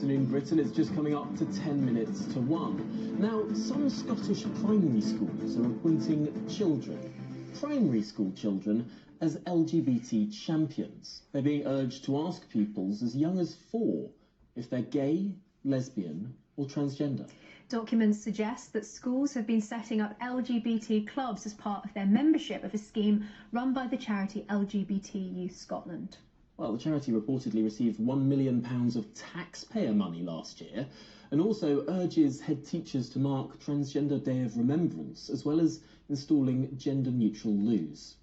afternoon, Britain. It's just coming up to 10 minutes to 1. Now, some Scottish primary schools are appointing primary school children, as LGBT champions. They're being urged to ask pupils as young as 4 if they're gay, lesbian or transgender. Documents suggest that schools have been setting up LGBT clubs as part of their membership of a scheme run by the charity LGBT Youth Scotland. Well, the charity reportedly received £1 million of taxpayer money last year and also urges head teachers to mark Transgender Day of Remembrance, as well as installing gender-neutral loos.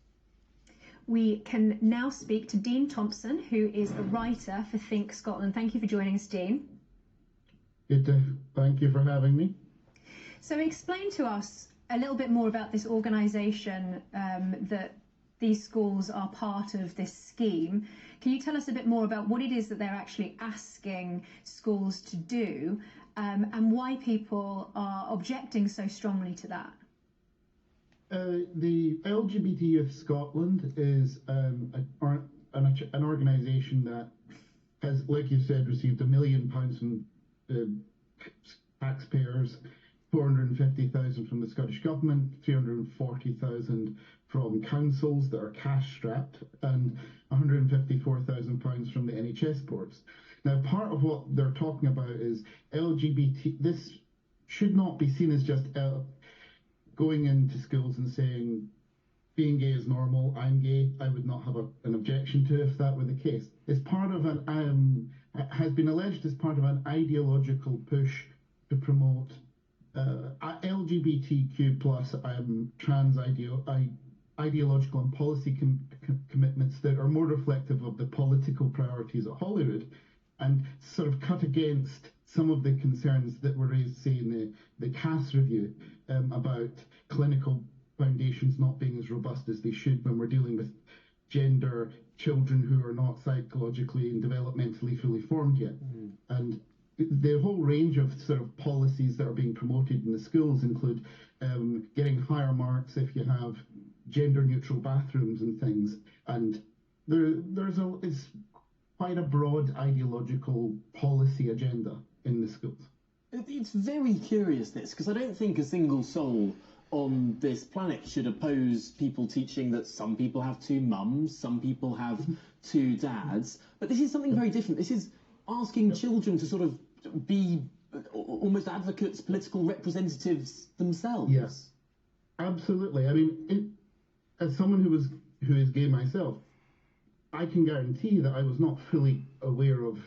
We can now speak to Dean Thompson, who is a writer for Think Scotland. Thank you for joining us, Dean. Thank you for having me. So explain to us a little bit more about this organisation that these schools are part of this scheme. Can you tell us a bit more about what it is that they're actually asking schools to do and why people are objecting so strongly to that? The LGBT Youth Scotland is an organisation that has, like you said, received £1 million from taxpayers, 450,000 from the Scottish Government, 340,000 from councils that are cash strapped, and 154,000 from the NHS boards. Now, part of what they're talking about is LGBT. This should not be seen as just going into schools and saying being gay is normal. I'm gay. I would not have an objection to if that were the case. It's part of an has been alleged as part of an ideological push to promote LGBTQ plus trans ideological and policy commitments that are more reflective of the political priorities of Holyrood, and sort of cut against some of the concerns that were raised, say, in the Cass review about clinical foundations not being as robust as they should when we're dealing with gender children who are not psychologically and developmentally fully formed yet. And the whole range of sort of policies that are being promoted in the schools include getting higher marks if you have gender-neutral bathrooms and things. And it's quite a broad ideological policy agenda in the schools. It's very curious, this, because I don't think a single soul on this planet should oppose people teaching that some people have 2 mums, some people have 2 dads. But this is something very different. This is asking children to sort of be almost advocates, political representatives themselves. Yes, absolutely. I mean, as someone who is gay myself, I can guarantee that I was not fully aware of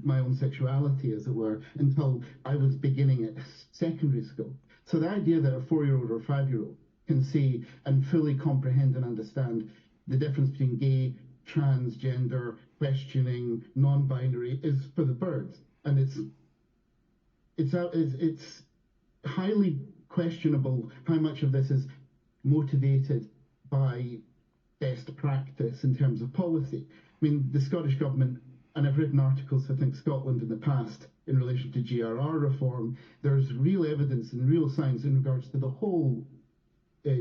my own sexuality, as it were, until I was beginning at secondary school. So the idea that a 4-year-old or 5-year-old can see and fully comprehend and understand the difference between gay, transgender, questioning, non-binary is for the birds. And it's highly questionable how much of this is motivated by best practice in terms of policy. I mean, the Scottish Government, and I've written articles for Think Scotland in the past in relation to GRR reform, there's real evidence and real science in regards to the whole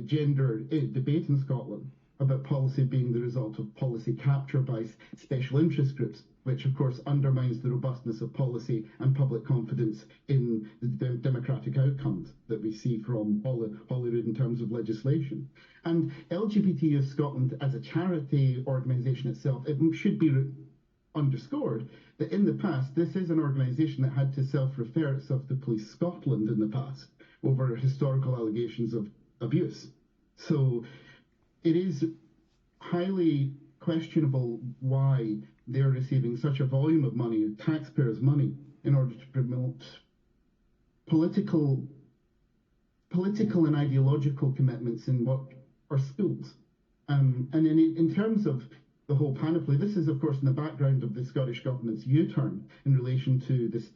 gender debate in Scotland about policy being the result of policy capture by special interest groups, which of course undermines the robustness of policy and public confidence in the democratic outcomes that we see from Holyrood in terms of legislation. And LGBT Youth Scotland as a charity organisation itself, it should be underscored that in the past, this is an organisation that had to self-refer itself to Police Scotland in the past over historical allegations of abuse. So it is highly questionable why they're receiving such a volume of money, taxpayers' money, in order to promote political and ideological commitments in what are schools. And in terms of the whole panoply, this is, of course, in the background of the Scottish Government's U-turn in relation to this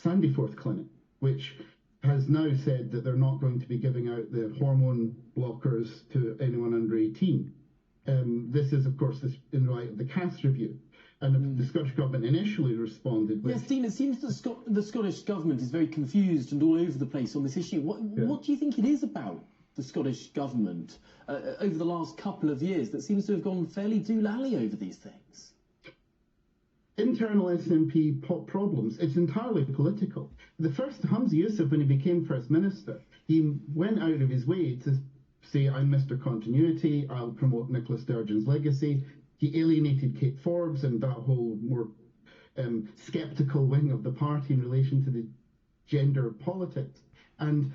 Sandyforth clinic, which has now said that they're not going to be giving out the hormone blockers to anyone under 18. This is, of course, in light of the Cass review. And the Scottish Government initially responded with... Yes, Dean, it seems that the Scottish Government is very confused and all over the place on this issue. What do you think it is about the Scottish Government over the last couple of years that seems to have gone fairly doolally over these things? internal SNP problems, it's entirely political. The first Hamza Yusuf, when he became First Minister, he went out of his way to say, I'm Mr. Continuity, I'll promote Nicola Sturgeon's legacy. He alienated Kate Forbes and that whole more sceptical wing of the party in relation to the gender politics. And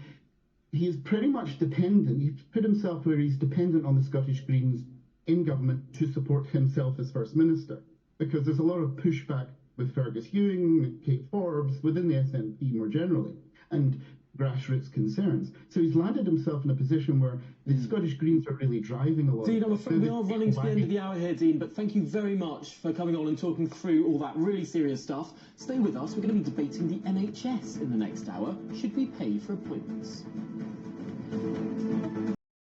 he's pretty much dependent, he's put himself where he's dependent on the Scottish Greens in government to support himself as First Minister, because there's a lot of pushback with Fergus Ewing, Kate Forbes, within the SNP more generally, and grassroots concerns. So he's landed himself in a position where the Scottish Greens are really driving a lot. Dean, I'm afraid we are running to the end of the hour here, Dean, but thank you very much for coming on and talking through all that really serious stuff. Stay with us, we're going to be debating the NHS in the next hour. Should we pay for appointments?